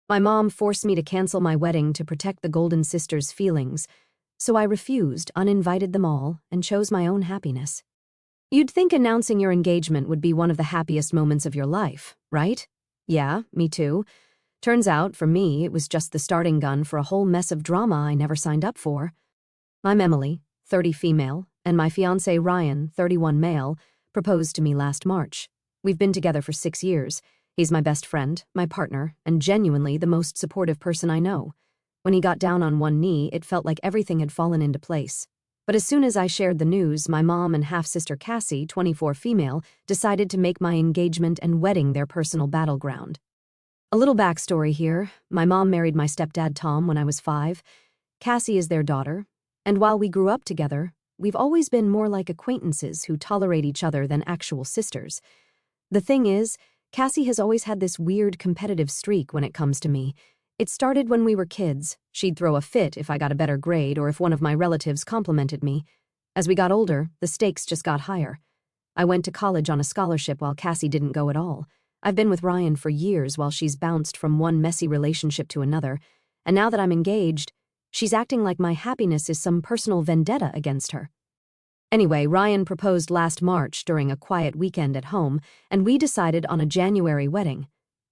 My mom forced me to cancel my wedding to protect the Golden Sisters' feelings, so I refused, uninvited them all, and chose my own happiness. You'd think announcing your engagement would be one of the happiest moments of your life, right? Yeah, me too. Turns out, for me, it was just the starting gun for a whole mess of drama I never signed up for. I'm Emily, 30 female, and my fiancé Ryan, 31 male, proposed to me last March. We've been together for 6 years. He's my best friend, my partner, and genuinely the most supportive person I know. When he got down on one knee, it felt like everything had fallen into place. But as soon as I shared the news, my mom and half-sister Cassie, 24 female, decided to make my engagement and wedding their personal battleground. A little backstory here. My mom married my stepdad Tom when I was 5. Cassie is their daughter, and while we grew up together, we've always been more like acquaintances who tolerate each other than actual sisters. The thing is, Cassie has always had this weird competitive streak when it comes to me. It started when we were kids. She'd throw a fit if I got a better grade or if one of my relatives complimented me. As we got older, the stakes just got higher. I went to college on a scholarship while Cassie didn't go at all. I've been with Ryan for years while she's bounced from one messy relationship to another, and now that I'm engaged, she's acting like my happiness is some personal vendetta against her. Anyway, Ryan proposed last March during a quiet weekend at home, and we decided on a January wedding.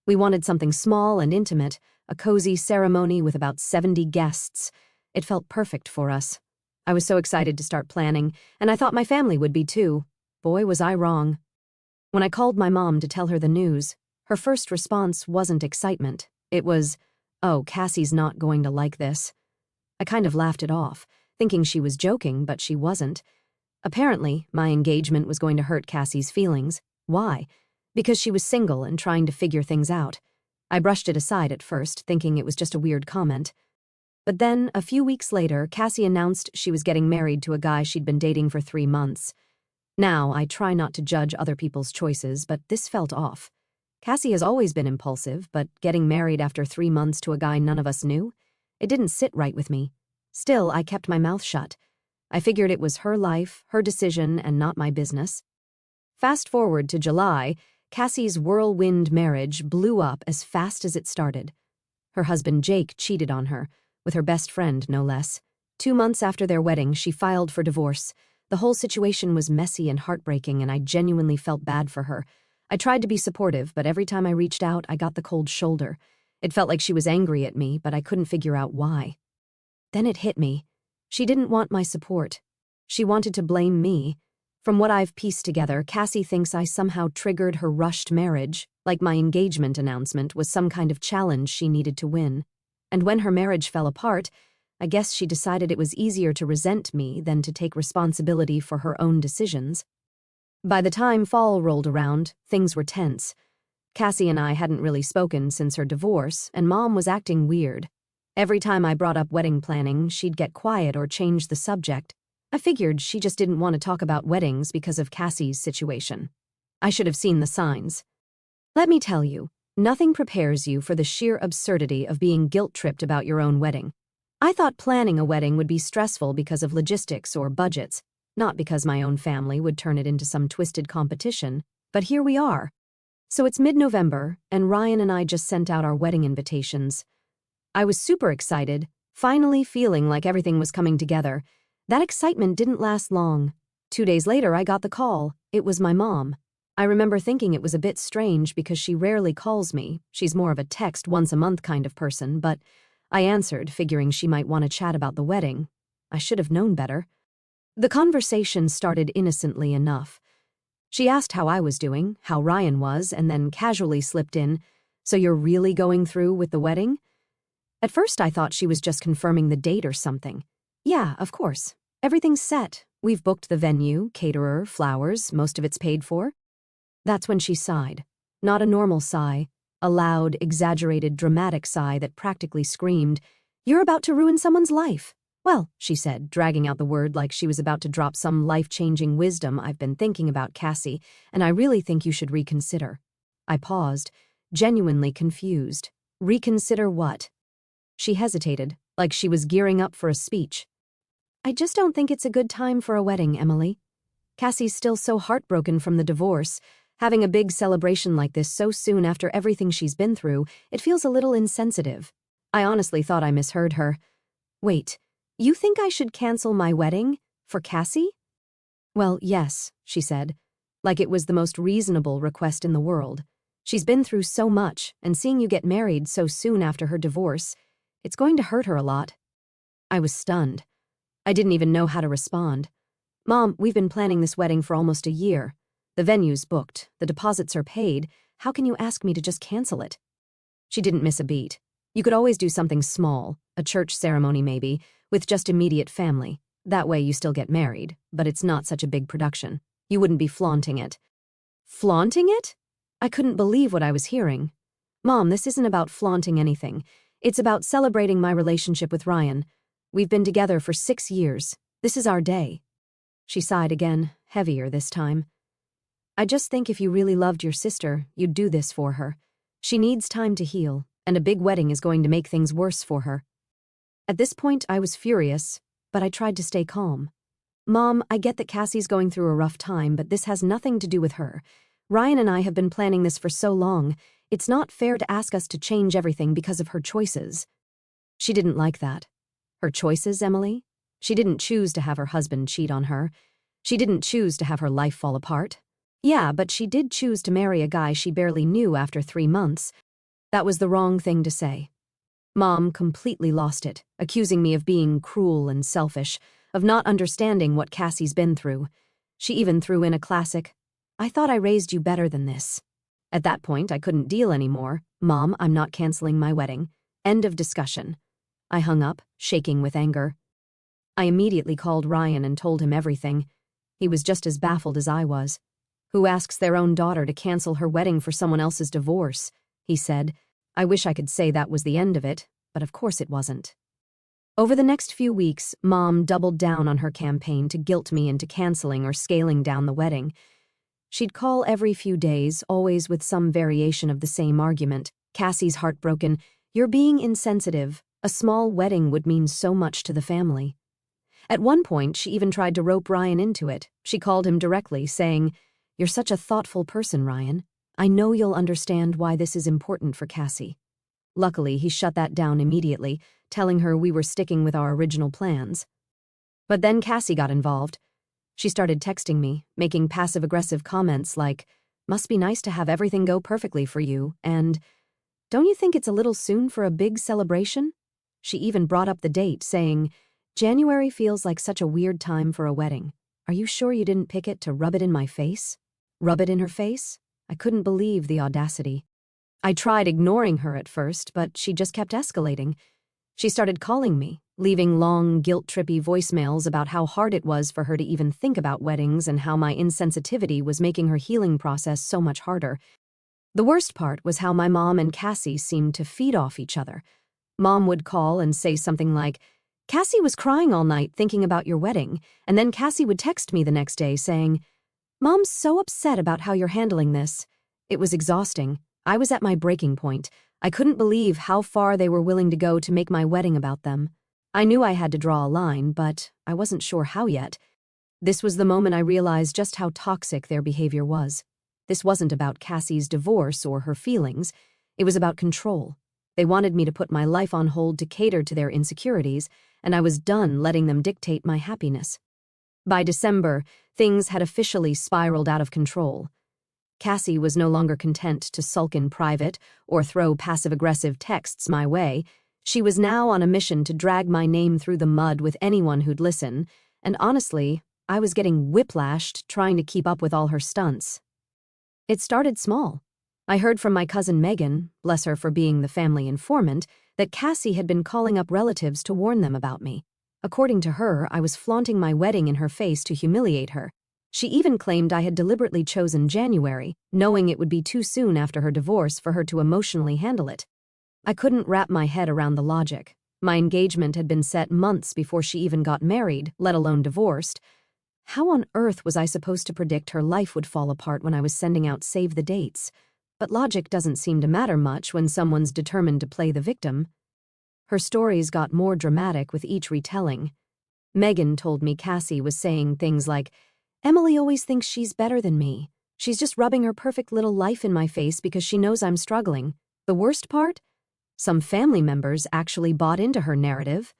We wanted something small and intimate, a cozy ceremony with about 70 guests. It felt perfect for us. I was so excited to start planning, and I thought my family would be too. Boy, was I wrong. When I called my mom to tell her the news, her first response wasn't excitement. It was, "Oh, Cassie's not going to like this." I kind of laughed it off, thinking she was joking, but she wasn't. Apparently, my engagement was going to hurt Cassie's feelings. Why? Because she was single and trying to figure things out. I brushed it aside at first, thinking it was just a weird comment. But then, a few weeks later, Cassie announced she was getting married to a guy she'd been dating for 3 months. Now, I try not to judge other people's choices, but this felt off. Cassie has always been impulsive, but getting married after 3 months to a guy none of us knew? It didn't sit right with me. Still, I kept my mouth shut. I figured it was her life, her decision, and not my business. Fast forward to July, Cassie's whirlwind marriage blew up as fast as it started. Her husband Jake cheated on her, with her best friend, no less. 2 months after their wedding, she filed for divorce. The whole situation was messy and heartbreaking, and I genuinely felt bad for her. I tried to be supportive, but every time I reached out, I got the cold shoulder. It felt like she was angry at me, but I couldn't figure out why. Then it hit me. She didn't want my support. She wanted to blame me. From what I've pieced together, Cassie thinks I somehow triggered her rushed marriage, like my engagement announcement was some kind of challenge she needed to win. And when her marriage fell apart, I guess she decided it was easier to resent me than to take responsibility for her own decisions. By the time fall rolled around, things were tense. Cassie and I hadn't really spoken since her divorce, and Mom was acting weird. Every time I brought up wedding planning, she'd get quiet or change the subject. I figured she just didn't want to talk about weddings because of Cassie's situation. I should have seen the signs. Let me tell you, nothing prepares you for the sheer absurdity of being guilt-tripped about your own wedding. I thought planning a wedding would be stressful because of logistics or budgets, not because my own family would turn it into some twisted competition, but here we are. So it's mid-November, and Ryan and I just sent out our wedding invitations. I was super excited, finally feeling like everything was coming together. That excitement didn't last long. 2 days later, I got the call. It was my mom. I remember thinking it was a bit strange because she rarely calls me. She's more of a text once-a-month kind of person, but I answered, figuring she might want to chat about the wedding. I should have known better. The conversation started innocently enough. She asked how I was doing, how Ryan was, and then casually slipped in, "So you're really going through with the wedding?" At first I thought she was just confirming the date or something. Yeah, of course. Everything's set. We've booked the venue, caterer, flowers, most of it's paid for. That's when she sighed. Not a normal sigh. A loud, exaggerated, dramatic sigh that practically screamed, "You're about to ruin someone's life." "Well," she said, dragging out the word like she was about to drop some life-changing wisdom. "I've been thinking about Cassie, and I really think you should reconsider." I paused, genuinely confused. Reconsider what? She hesitated, like she was gearing up for a speech. "I just don't think it's a good time for a wedding, Emily. Cassie's still so heartbroken from the divorce. Having a big celebration like this so soon after everything she's been through, it feels a little insensitive. I honestly thought I misheard her. Wait, you think I should cancel my wedding? For Cassie? Well, yes, she said, like it was the most reasonable request in the world. She's been through so much, and seeing you get married so soon after her divorce, it's going to hurt her a lot. I was stunned. I didn't even know how to respond. Mom, we've been planning this wedding for almost a year. The venue's booked, the deposits are paid. How can you ask me to just cancel it? She didn't miss a beat. You could always do something small, a church ceremony maybe, with just immediate family. That way you still get married, but it's not such a big production. You wouldn't be flaunting it. Flaunting it? I couldn't believe what I was hearing. Mom, this isn't about flaunting anything. It's about celebrating my relationship with Ryan. We've been together for 6 years. This is our day. She sighed again, heavier this time. I just think if you really loved your sister, you'd do this for her. She needs time to heal, and a big wedding is going to make things worse for her. At this point, I was furious, but I tried to stay calm. Mom, I get that Cassie's going through a rough time, but this has nothing to do with her. Ryan and I have been planning this for so long. It's not fair to ask us to change everything because of her choices. She didn't like that. Her choices, Emily? She didn't choose to have her husband cheat on her. She didn't choose to have her life fall apart. Yeah, but she did choose to marry a guy she barely knew after 3 months. That was the wrong thing to say. Mom completely lost it, accusing me of being cruel and selfish, of not understanding what Cassie's been through. She even threw in a classic, "I thought I raised you better than this." At that point, I couldn't deal anymore. Mom, I'm not canceling my wedding. End of discussion. I hung up, shaking with anger. I immediately called Ryan and told him everything. He was just as baffled as I was. Who asks their own daughter to cancel her wedding for someone else's divorce? He said. I wish I could say that was the end of it, but of course it wasn't. Over the next few weeks, Mom doubled down on her campaign to guilt me into canceling or scaling down the wedding. She'd call every few days, always with some variation of the same argument. Cassie's heartbroken. You're being insensitive. A small wedding would mean so much to the family. At one point, she even tried to rope Ryan into it. She called him directly, saying, "You're such a thoughtful person, Ryan. I know you'll understand why this is important for Cassie." Luckily, he shut that down immediately, telling her we were sticking with our original plans. But then Cassie got involved. She started texting me, making passive-aggressive comments like, "Must be nice to have everything go perfectly for you," and, "Don't you think it's a little soon for a big celebration?" She even brought up the date, saying, "January feels like such a weird time for a wedding. Are you sure you didn't pick it to rub it in my face?" Rub it in her face? I couldn't believe the audacity. I tried ignoring her at first, but she just kept escalating. She started calling me, leaving long, guilt-trippy voicemails about how hard it was for her to even think about weddings and how my insensitivity was making her healing process so much harder. The worst part was how my mom and Cassie seemed to feed off each other. Mom would call and say something like, "Cassie was crying all night thinking about your wedding," and then Cassie would text me the next day saying, "Mom's so upset about how you're handling this." It was exhausting. I was at my breaking point. I couldn't believe how far they were willing to go to make my wedding about them. I knew I had to draw a line, but I wasn't sure how yet. This was the moment I realized just how toxic their behavior was. This wasn't about Cassie's divorce or her feelings. It was about control. They wanted me to put my life on hold to cater to their insecurities, and I was done letting them dictate my happiness. By December, things had officially spiraled out of control. Cassie was no longer content to sulk in private or throw passive-aggressive texts my way. She was now on a mission to drag my name through the mud with anyone who'd listen, and honestly, I was getting whiplashed trying to keep up with all her stunts. It started small. I heard from my cousin Megan, bless her for being the family informant, that Cassie had been calling up relatives to warn them about me. According to her, I was flaunting my wedding in her face to humiliate her. She even claimed I had deliberately chosen January, knowing it would be too soon after her divorce for her to emotionally handle it. I couldn't wrap my head around the logic. My engagement had been set months before she even got married, let alone divorced. How on earth was I supposed to predict her life would fall apart when I was sending out save the dates? But logic doesn't seem to matter much when someone's determined to play the victim. Her stories got more dramatic with each retelling. Megan told me Cassie was saying things like, "Emily always thinks she's better than me. She's just rubbing her perfect little life in my face because she knows I'm struggling. The worst part? Some family members actually bought into her narrative.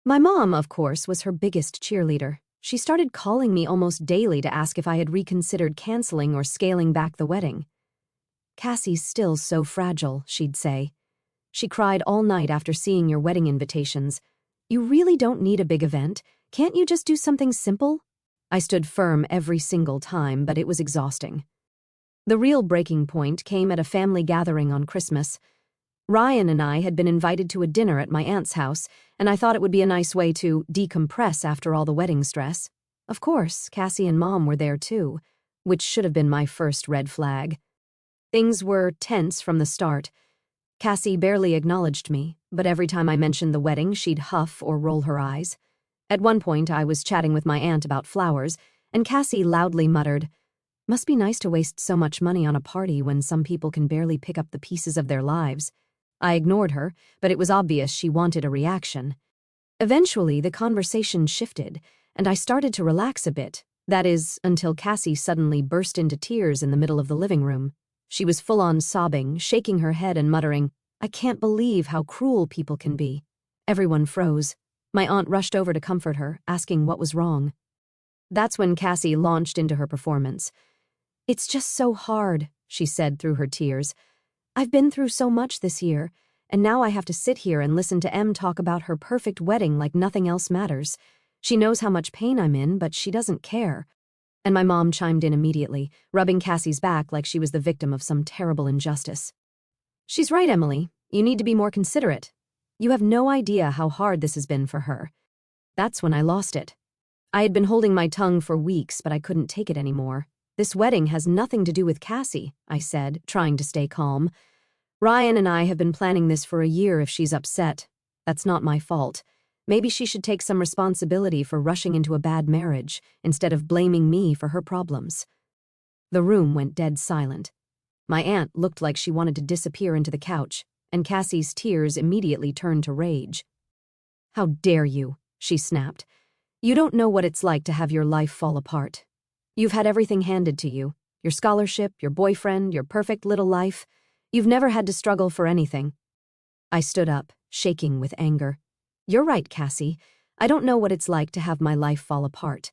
My mom, of course, was her biggest cheerleader. She started calling me almost daily to ask if I had reconsidered canceling or scaling back the wedding. "Cassie's still so fragile," she'd say. "She cried all night after seeing your wedding invitations. You really don't need a big event. Can't you just do something simple?" I stood firm every single time, but it was exhausting. The real breaking point came at a family gathering on Christmas. Ryan and I had been invited to a dinner at my aunt's house, and I thought it would be a nice way to decompress after all the wedding stress. Of course, Cassie and Mom were there too, which should have been my first red flag. Things were tense from the start. Cassie barely acknowledged me, but every time I mentioned the wedding, she'd huff or roll her eyes. At one point, I was chatting with my aunt about flowers, and Cassie loudly muttered, "Must be nice to waste so much money on a party when some people can barely pick up the pieces of their lives." I ignored her, but it was obvious she wanted a reaction. Eventually, the conversation shifted, and I started to relax a bit. That is, until Cassie suddenly burst into tears in the middle of the living room. She was full-on sobbing, shaking her head and muttering, "I can't believe how cruel people can be." Everyone froze. My aunt rushed over to comfort her, asking what was wrong. That's when Cassie launched into her performance. "It's just so hard," she said through her tears. "I've been through so much this year, and now I have to sit here and listen to Em talk about her perfect wedding like nothing else matters. She knows how much pain I'm in, but she doesn't care." And my mom chimed in immediately, rubbing Cassie's back like she was the victim of some terrible injustice. "She's right, Emily. You need to be more considerate. You have no idea how hard this has been for her." That's when I lost it. I had been holding my tongue for weeks, but I couldn't take it anymore. "This wedding has nothing to do with Cassie," I said, trying to stay calm. "Ryan and I have been planning this for a year if she's upset. That's not my fault. Maybe she should take some responsibility for rushing into a bad marriage instead of blaming me for her problems." The room went dead silent. My aunt looked like she wanted to disappear into the couch, and Cassie's tears immediately turned to rage. "How dare you?" she snapped. "You don't know what it's like to have your life fall apart. You've had everything handed to you, your scholarship, your boyfriend, your perfect little life. You've never had to struggle for anything." I stood up, shaking with anger. "You're right, Cassie. I don't know what it's like to have my life fall apart.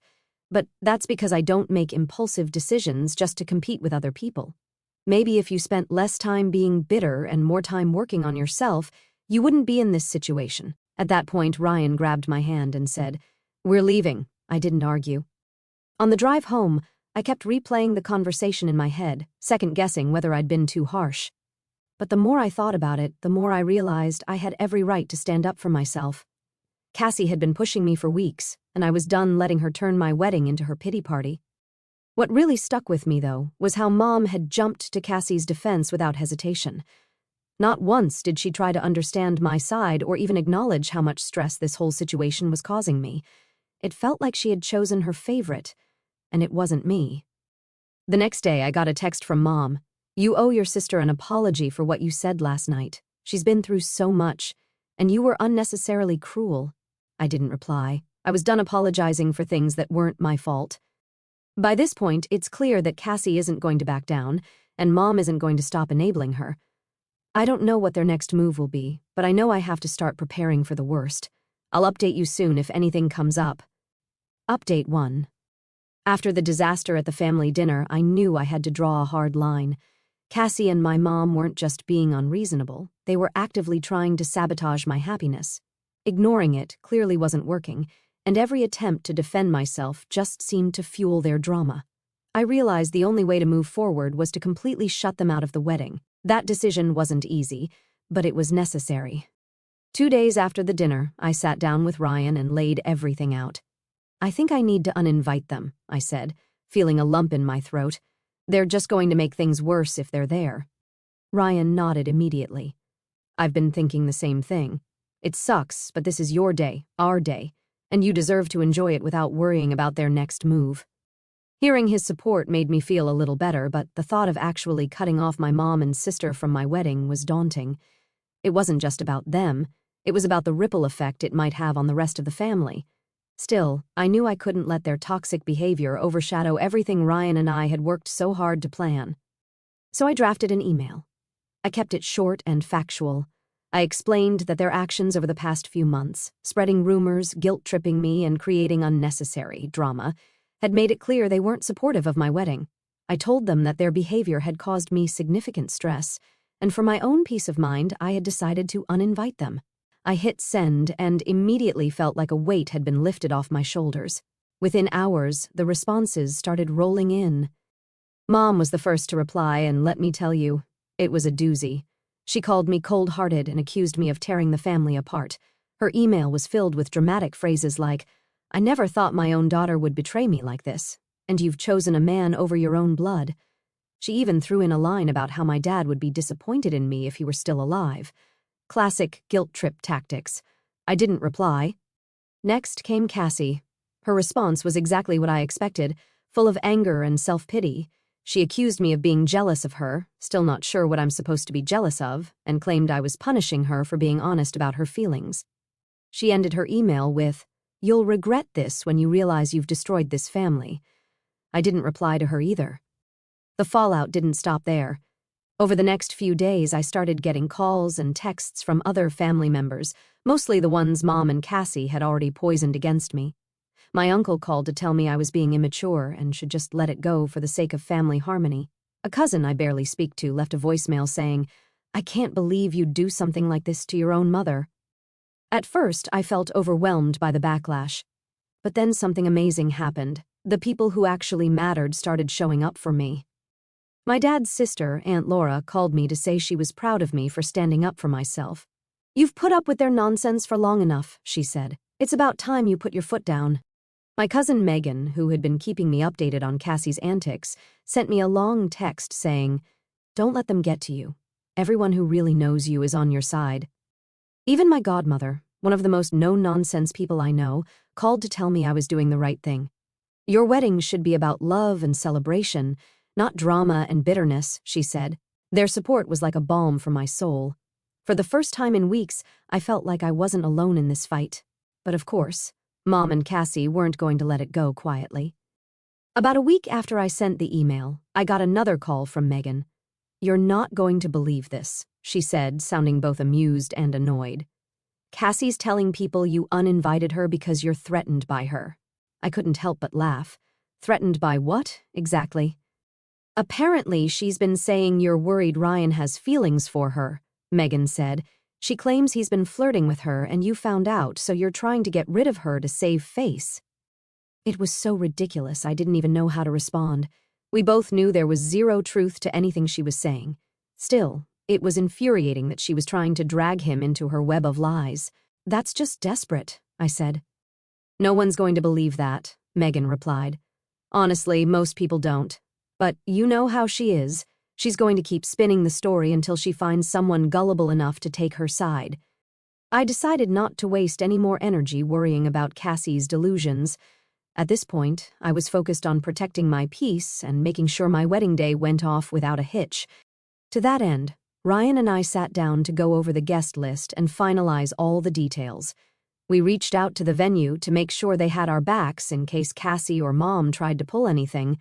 But that's because I don't make impulsive decisions just to compete with other people. Maybe if you spent less time being bitter and more time working on yourself, you wouldn't be in this situation." At that point, Ryan grabbed my hand and said, "We're leaving." I didn't argue. On the drive home, I kept replaying the conversation in my head, second-guessing whether I'd been too harsh. But the more I thought about it, the more I realized I had every right to stand up for myself. Cassie had been pushing me for weeks, and I was done letting her turn my wedding into her pity party. What really stuck with me, though, was how Mom had jumped to Cassie's defense without hesitation. Not once did she try to understand my side or even acknowledge how much stress this whole situation was causing me. It felt like she had chosen her favorite, and it wasn't me. The next day, I got a text from Mom. "You owe your sister an apology for what you said last night. She's been through so much, and you were unnecessarily cruel." I didn't reply. I was done apologizing for things that weren't my fault. By this point, it's clear that Cassie isn't going to back down, and Mom isn't going to stop enabling her. I don't know what their next move will be, but I know I have to start preparing for the worst. I'll update you soon if anything comes up. Update 1. After the disaster at the family dinner, I knew I had to draw a hard line. Cassie and my mom weren't just being unreasonable, they were actively trying to sabotage my happiness. Ignoring it clearly wasn't working, and every attempt to defend myself just seemed to fuel their drama. I realized the only way to move forward was to completely shut them out of the wedding. That decision wasn't easy, but it was necessary. 2 days after the dinner, I sat down with Ryan and laid everything out. "I think I need to uninvite them," I said, feeling a lump in my throat. "They're just going to make things worse if they're there." Ryan nodded immediately. "I've been thinking the same thing. It sucks, but this is your day, our day, and you deserve to enjoy it without worrying about their next move." Hearing his support made me feel a little better, but the thought of actually cutting off my mom and sister from my wedding was daunting. It wasn't just about them, it was about the ripple effect it might have on the rest of the family. Still, I knew I couldn't let their toxic behavior overshadow everything Ryan and I had worked so hard to plan. So I drafted an email. I kept it short and factual. I explained that their actions over the past few months, spreading rumors, guilt-tripping me, and creating unnecessary drama, had made it clear they weren't supportive of my wedding. I told them that their behavior had caused me significant stress, and for my own peace of mind, I had decided to uninvite them. I hit send and immediately felt like a weight had been lifted off my shoulders. Within hours, the responses started rolling in. Mom was the first to reply, and let me tell you, it was a doozy. She called me cold-hearted and accused me of tearing the family apart. Her email was filled with dramatic phrases like, "I never thought my own daughter would betray me like this, and you've chosen a man over your own blood." She even threw in a line about how my dad would be disappointed in me if he were still alive. Classic guilt trip tactics. I didn't reply. Next came Cassie. Her response was exactly what I expected, full of anger and self-pity. She accused me of being jealous of her, still not sure what I'm supposed to be jealous of, and claimed I was punishing her for being honest about her feelings. She ended her email with, "You'll regret this when you realize you've destroyed this family." I didn't reply to her either. The fallout didn't stop there. Over the next few days, I started getting calls and texts from other family members, mostly the ones Mom and Cassie had already poisoned against me. My uncle called to tell me I was being immature and should just let it go for the sake of family harmony. A cousin I barely speak to left a voicemail saying, "I can't believe you'd do something like this to your own mother." At first, I felt overwhelmed by the backlash. But then something amazing happened. The people who actually mattered started showing up for me. My dad's sister, Aunt Laura, called me to say she was proud of me for standing up for myself. "You've put up with their nonsense for long enough," she said. "It's about time you put your foot down." My cousin Megan, who had been keeping me updated on Cassie's antics, sent me a long text saying, "Don't let them get to you. Everyone who really knows you is on your side." Even my godmother, one of the most no-nonsense people I know, called to tell me I was doing the right thing. "Your wedding should be about love and celebration, not drama and bitterness," she said. Their support was like a balm for my soul. For the first time in weeks, I felt like I wasn't alone in this fight. But of course, Mom and Cassie weren't going to let it go quietly. About a week after I sent the email, I got another call from Megan. "You're not going to believe this," she said, sounding both amused and annoyed. "Cassie's telling people you uninvited her because you're threatened by her." I couldn't help but laugh. Threatened by what, exactly? "Apparently, she's been saying you're worried Ryan has feelings for her," Megan said. "She claims he's been flirting with her and you found out, so you're trying to get rid of her to save face." It was so ridiculous I didn't even know how to respond. We both knew there was zero truth to anything she was saying. Still, it was infuriating that she was trying to drag him into her web of lies. "That's just desperate," I said. "No one's going to believe that," Megan replied. "Honestly, most people don't. But you know how she is. She's going to keep spinning the story until she finds someone gullible enough to take her side." I decided not to waste any more energy worrying about Cassie's delusions. At this point, I was focused on protecting my peace and making sure my wedding day went off without a hitch. To that end, Ryan and I sat down to go over the guest list and finalize all the details. We reached out to the venue to make sure they had our backs in case Cassie or Mom tried to pull anything.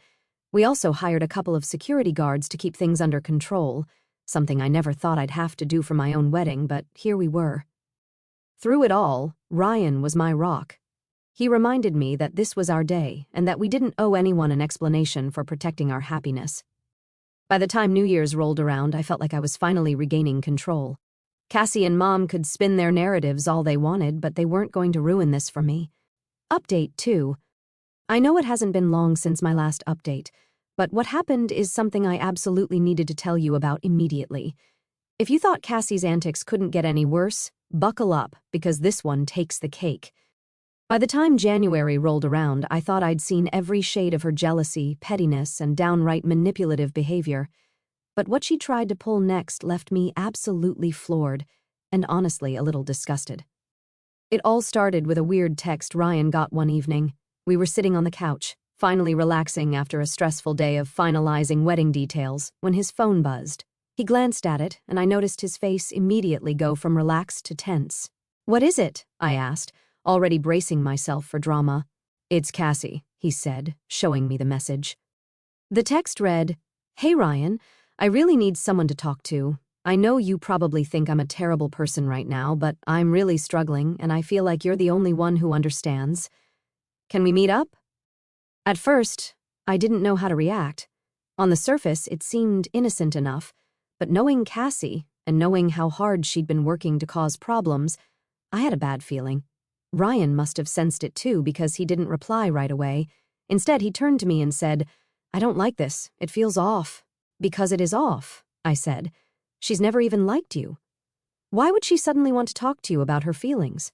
We also hired a couple of security guards to keep things under control, something I never thought I'd have to do for my own wedding, but here we were. Through it all, Ryan was my rock. He reminded me that this was our day and that we didn't owe anyone an explanation for protecting our happiness. By the time New Year's rolled around, I felt like I was finally regaining control. Cassie and Mom could spin their narratives all they wanted, but they weren't going to ruin this for me. Update 2. I know it hasn't been long since my last update, but what happened is something I absolutely needed to tell you about immediately. If you thought Cassie's antics couldn't get any worse, buckle up, because this one takes the cake. By the time January rolled around, I thought I'd seen every shade of her jealousy, pettiness, and downright manipulative behavior. But what she tried to pull next left me absolutely floored, and honestly a little disgusted. It all started with a weird text Ryan got one evening. We were sitting on the couch, finally relaxing after a stressful day of finalizing wedding details, when his phone buzzed. He glanced at it, and I noticed his face immediately go from relaxed to tense. "What is it?" I asked, already bracing myself for drama. "It's Cassie," he said, showing me the message. The text read, "Hey Ryan, I really need someone to talk to. I know you probably think I'm a terrible person right now, but I'm really struggling and I feel like you're the only one who understands. Can we meet up?" At first, I didn't know how to react. On the surface, it seemed innocent enough, but knowing Cassie and knowing how hard she'd been working to cause problems, I had a bad feeling. Ryan must have sensed it too because he didn't reply right away. Instead, he turned to me and said, "I don't like this. It feels off." "Because it is off," I said. "She's never even liked you. Why would she suddenly want to talk to you about her feelings?"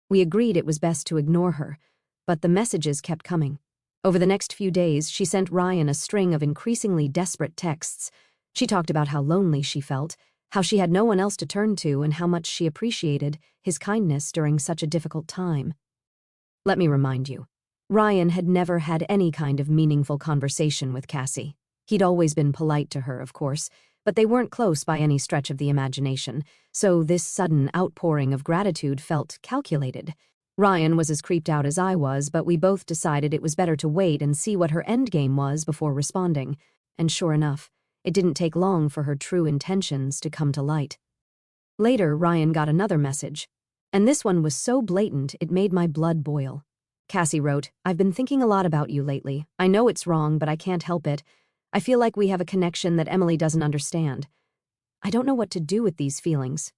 We agreed it was best to ignore her, but the messages kept coming. Over the next few days, she sent Ryan a string of increasingly desperate texts. She talked about how lonely she felt, how she had no one else to turn to, and how much she appreciated his kindness during such a difficult time. Let me remind you, Ryan had never had any kind of meaningful conversation with Cassie. He'd always been polite to her, of course, but they weren't close by any stretch of the imagination, so this sudden outpouring of gratitude felt calculated. Ryan was as creeped out as I was, but we both decided it was better to wait and see what her endgame was before responding. And sure enough, it didn't take long for her true intentions to come to light. Later, Ryan got another message, and this one was so blatant it made my blood boil. Cassie wrote, "I've been thinking a lot about you lately. I know it's wrong, but I can't help it. I feel like we have a connection that Emily doesn't understand. I don't know what to do with these feelings."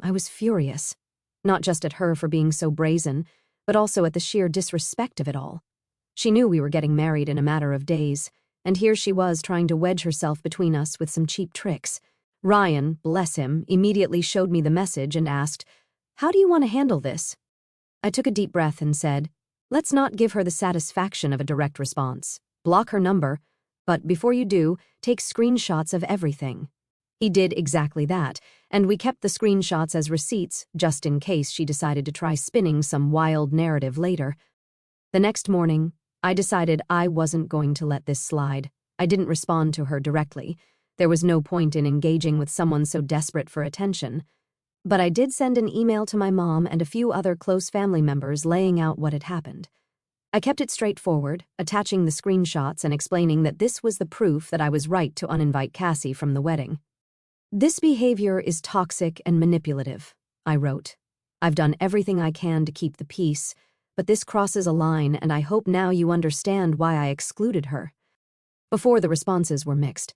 I was furious. Not just at her for being so brazen, but also at the sheer disrespect of it all. She knew we were getting married in a matter of days, and here she was trying to wedge herself between us with some cheap tricks. Ryan, bless him, immediately showed me the message and asked, "How do you want to handle this?" I took a deep breath and said, "Let's not give her the satisfaction of a direct response. Block her number, but before you do, take screenshots of everything." He did exactly that, and we kept the screenshots as receipts just in case she decided to try spinning some wild narrative later. The next morning, I decided I wasn't going to let this slide. I didn't respond to her directly. There was no point in engaging with someone so desperate for attention. But I did send an email to my mom and a few other close family members laying out what had happened. I kept it straightforward, attaching the screenshots and explaining that this was the proof that I was right to uninvite Cassie from the wedding. "This behavior is toxic and manipulative," I wrote. "I've done everything I can to keep the peace, but this crosses a line and I hope now you understand why I excluded her." Before, the responses were mixed.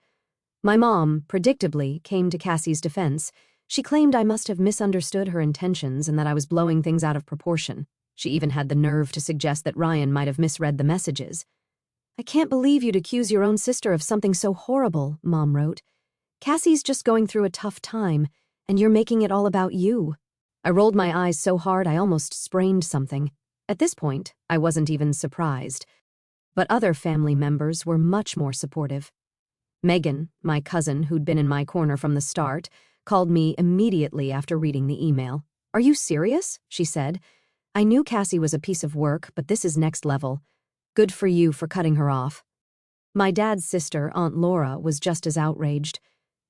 My mom, predictably, came to Cassie's defense. She claimed I must have misunderstood her intentions and that I was blowing things out of proportion. She even had the nerve to suggest that Ryan might have misread the messages. "I can't believe you'd accuse your own sister of something so horrible," Mom wrote. "Cassie's just going through a tough time, and you're making it all about you." I rolled my eyes so hard I almost sprained something. At this point, I wasn't even surprised. But other family members were much more supportive. Megan, my cousin who'd been in my corner from the start, called me immediately after reading the email. "Are you serious?" she said. "I knew Cassie was a piece of work, but this is next level. Good for you for cutting her off." My dad's sister, Aunt Laura, was just as outraged.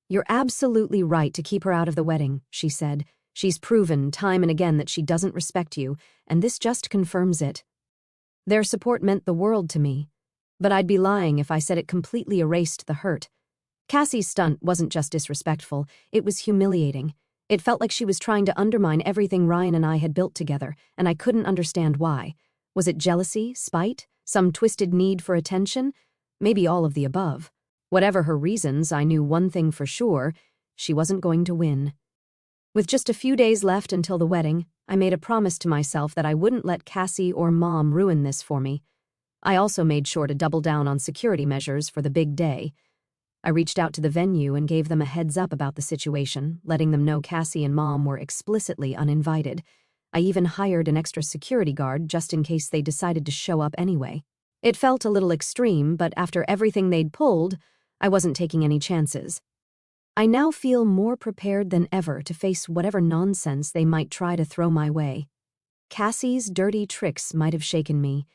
"You're absolutely right to keep her out of the wedding," she said. "She's proven time and again that she doesn't respect you, and this just confirms it." Their support meant the world to me, but I'd be lying if I said it completely erased the hurt. Cassie's stunt wasn't just disrespectful, it was humiliating. It felt like she was trying to undermine everything Ryan and I had built together, and I couldn't understand why. Was it jealousy, spite, some twisted need for attention? Maybe all of the above. Whatever her reasons, I knew one thing for sure: she wasn't going to win. With just a few days left until the wedding, I made a promise to myself that I wouldn't let Cassie or Mom ruin this for me. I also made sure to double down on security measures for the big day. I reached out to the venue and gave them a heads up about the situation, letting them know Cassie and Mom were explicitly uninvited. I even hired an extra security guard just in case they decided to show up anyway. It felt a little extreme, but after everything they'd pulled, I wasn't taking any chances. I now feel more prepared than ever to face whatever nonsense they might try to throw my way. Cassie's dirty tricks might have shaken me,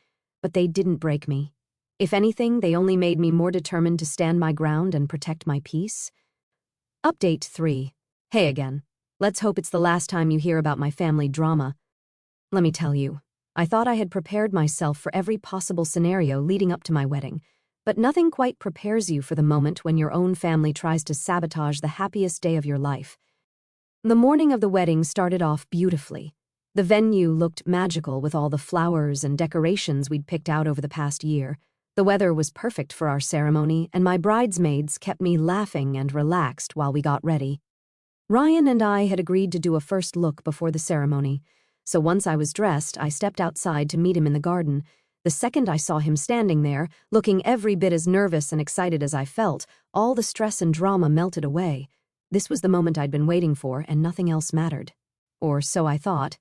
but they didn't break me. If anything, they only made me more determined to stand my ground and protect my peace. Update 3. Hey again. Let's hope it's the last time you hear about my family drama. Let me tell you, I thought I had prepared myself for every possible scenario leading up to my wedding, but nothing quite prepares you for the moment when your own family tries to sabotage the happiest day of your life. The morning of the wedding started off beautifully. The venue looked magical with all the flowers and decorations we'd picked out over the past year. The weather was perfect for our ceremony, and my bridesmaids kept me laughing and relaxed while we got ready. Ryan and I had agreed to do a first look before the ceremony, so once I was dressed, I stepped outside to meet him in the garden. The second I saw him standing there, looking every bit as nervous and excited as I felt, all the stress and drama melted away. This was the moment I'd been waiting for, and nothing else mattered. Or so I thought.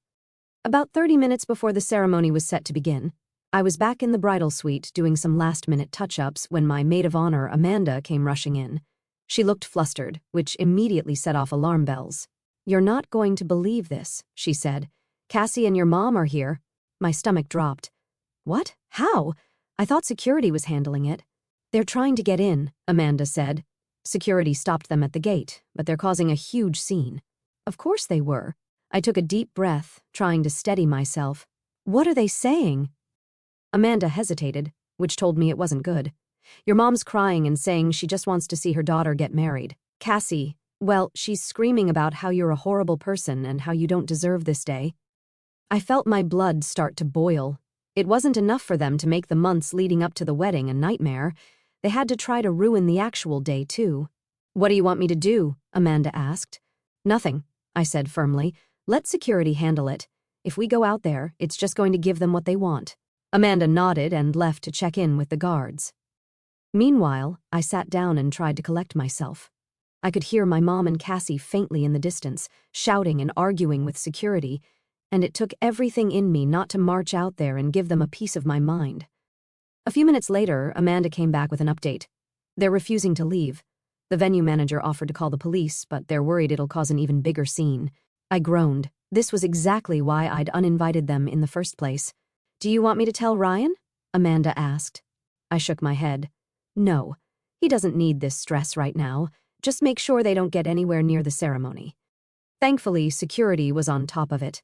About 30 minutes before the ceremony was set to begin, I was back in the bridal suite doing some last-minute touch-ups when my maid of honor, Amanda, came rushing in. She looked flustered, which immediately set off alarm bells. "You're not going to believe this," she said. "Cassie and your mom are here." My stomach dropped. "What? How? I thought security was handling it." "They're trying to get in," Amanda said. "Security stopped them at the gate, but they're causing a huge scene." Of course they were. I took a deep breath, trying to steady myself. "What are they saying?" Amanda hesitated, which told me it wasn't good. "Your mom's crying and saying she just wants to see her daughter get married. Cassie, well, she's screaming about how you're a horrible person and how you don't deserve this day." I felt my blood start to boil. It wasn't enough for them to make the months leading up to the wedding a nightmare. They had to try to ruin the actual day, too. "What do you want me to do?" Amanda asked. "Nothing," I said firmly. "Let security handle it. If we go out there, it's just going to give them what they want." Amanda nodded and left to check in with the guards. Meanwhile, I sat down and tried to collect myself. I could hear my mom and Cassie faintly in the distance, shouting and arguing with security, and it took everything in me not to march out there and give them a piece of my mind. A few minutes later, Amanda came back with an update. "They're refusing to leave. The venue manager offered to call the police, but they're worried it'll cause an even bigger scene." I groaned. This was exactly why I'd uninvited them in the first place. "Do you want me to tell Ryan?" Amanda asked. I shook my head. "No, he doesn't need this stress right now. Just make sure they don't get anywhere near the ceremony." Thankfully, security was on top of it.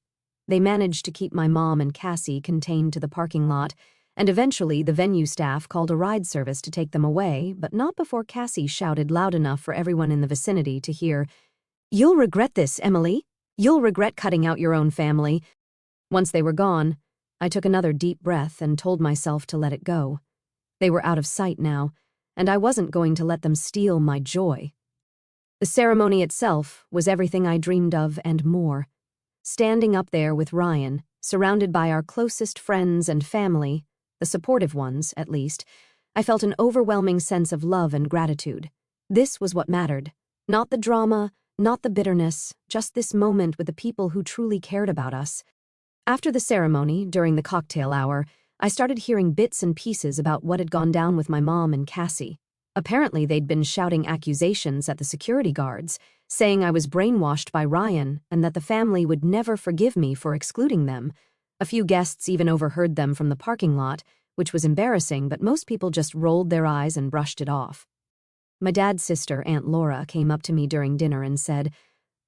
They managed to keep my mom and Cassie contained to the parking lot, and eventually the venue staff called a ride service to take them away, but not before Cassie shouted loud enough for everyone in the vicinity to hear, "You'll regret this, Emily. You'll regret cutting out your own family." Once they were gone, I took another deep breath and told myself to let it go. They were out of sight now, and I wasn't going to let them steal my joy. The ceremony itself was everything I dreamed of and more. Standing up there with Ryan, surrounded by our closest friends and family, the supportive ones, at least, I felt an overwhelming sense of love and gratitude. This was what mattered. Not the drama, not the bitterness, just this moment with the people who truly cared about us. After the ceremony, during the cocktail hour, I started hearing bits and pieces about what had gone down with my mom and Cassie. Apparently, they'd been shouting accusations at the security guards, saying I was brainwashed by Ryan and that the family would never forgive me for excluding them. A few guests even overheard them from the parking lot, which was embarrassing, but most people just rolled their eyes and brushed it off. My dad's sister, Aunt Laura, came up to me during dinner and said,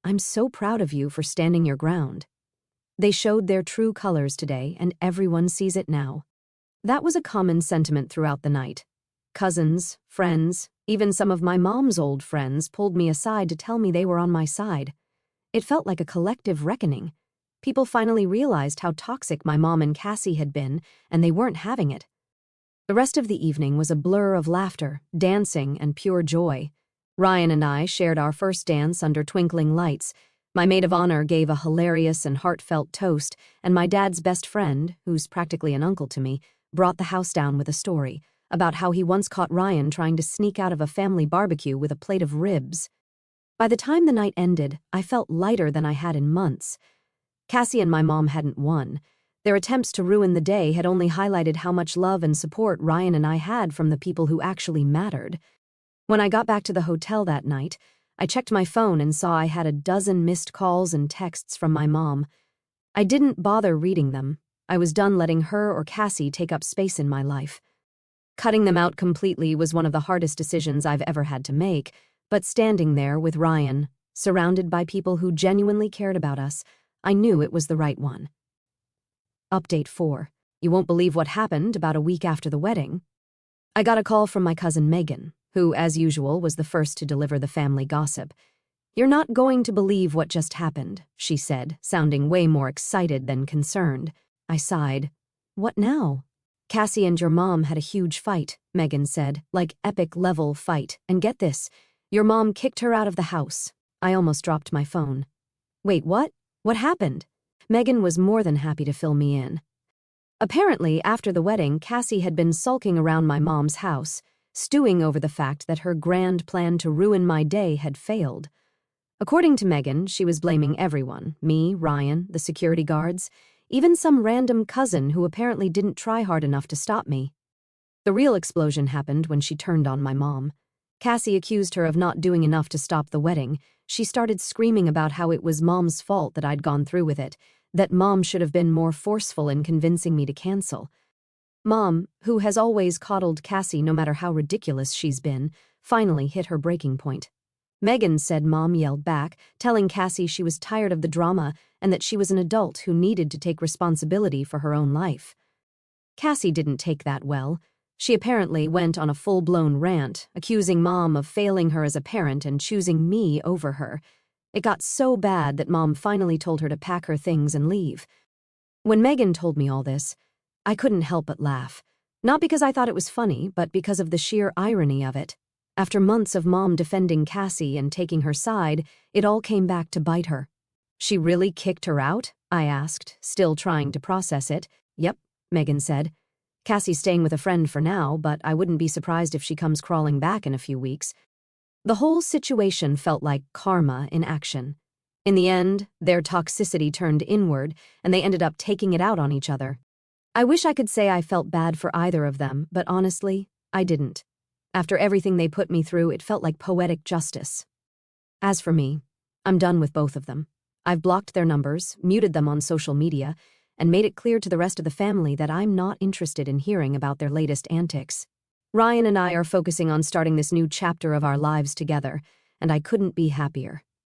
"I'm so proud of you for standing your ground. They showed their true colors today, and everyone sees it now." That was a common sentiment throughout the night. Cousins, friends, even some of my mom's old friends pulled me aside to tell me they were on my side. It felt like a collective reckoning. People finally realized how toxic my mom and Cassie had been, and they weren't having it. The rest of the evening was a blur of laughter, dancing, and pure joy. Ryan and I shared our first dance under twinkling lights. My maid of honor gave a hilarious and heartfelt toast, and my dad's best friend, who's practically an uncle to me, brought the house down with a story about how he once caught Ryan trying to sneak out of a family barbecue with a plate of ribs. By the time the night ended, I felt lighter than I had in months. Cassie and my mom hadn't won. Their attempts to ruin the day had only highlighted how much love and support Ryan and I had from the people who actually mattered. When I got back to the hotel that night, I checked my phone and saw I had a dozen missed calls and texts from my mom. I didn't bother reading them. I was done letting her or Cassie take up space in my life. Cutting them out completely was one of the hardest decisions I've ever had to make, but standing there with Ryan, surrounded by people who genuinely cared about us, I knew it was the right one. Update 4. You won't believe what happened about a week after the wedding. I got a call from my cousin Megan, who, as usual, was the first to deliver the family gossip. "You're not going to believe what just happened," she said, sounding way more excited than concerned. I sighed. "What now?" "Cassie and your mom had a huge fight," Megan said, like epic-level fight. "And get this, your mom kicked her out of the house." I almost dropped my phone. "Wait, what? What happened?" Megan was more than happy to fill me in. Apparently, after the wedding, Cassie had been sulking around my mom's house, stewing over the fact that her grand plan to ruin my day had failed. According to Megan, she was blaming everyone: me, Ryan, the security guards, even some random cousin who apparently didn't try hard enough to stop me. The real explosion happened when she turned on my mom. Cassie accused her of not doing enough to stop the wedding. She started screaming about how it was Mom's fault that I'd gone through with it, that Mom should have been more forceful in convincing me to cancel. Mom, who has always coddled Cassie no matter how ridiculous she's been, finally hit her breaking point. Megan said Mom yelled back, telling Cassie she was tired of the drama and that she was an adult who needed to take responsibility for her own life. Cassie didn't take that well. She apparently went on a full-blown rant, accusing Mom of failing her as a parent and choosing me over her. It got so bad that Mom finally told her to pack her things and leave. When Megan told me all this, I couldn't help but laugh. Not because I thought it was funny, but because of the sheer irony of it. After months of Mom defending Cassie and taking her side, it all came back to bite her. "She really kicked her out?" I asked, still trying to process it. "Yep," Megan said. "Cassie's staying with a friend for now, but I wouldn't be surprised if she comes crawling back in a few weeks." The whole situation felt like karma in action. In the end, their toxicity turned inward, and they ended up taking it out on each other. I wish I could say I felt bad for either of them, but honestly, I didn't. After everything they put me through, it felt like poetic justice. As for me, I'm done with both of them. I've blocked their numbers, muted them on social media, and made it clear to the rest of the family that I'm not interested in hearing about their latest antics. Ryan and I are focusing on starting this new chapter of our lives together, and I couldn't be happier.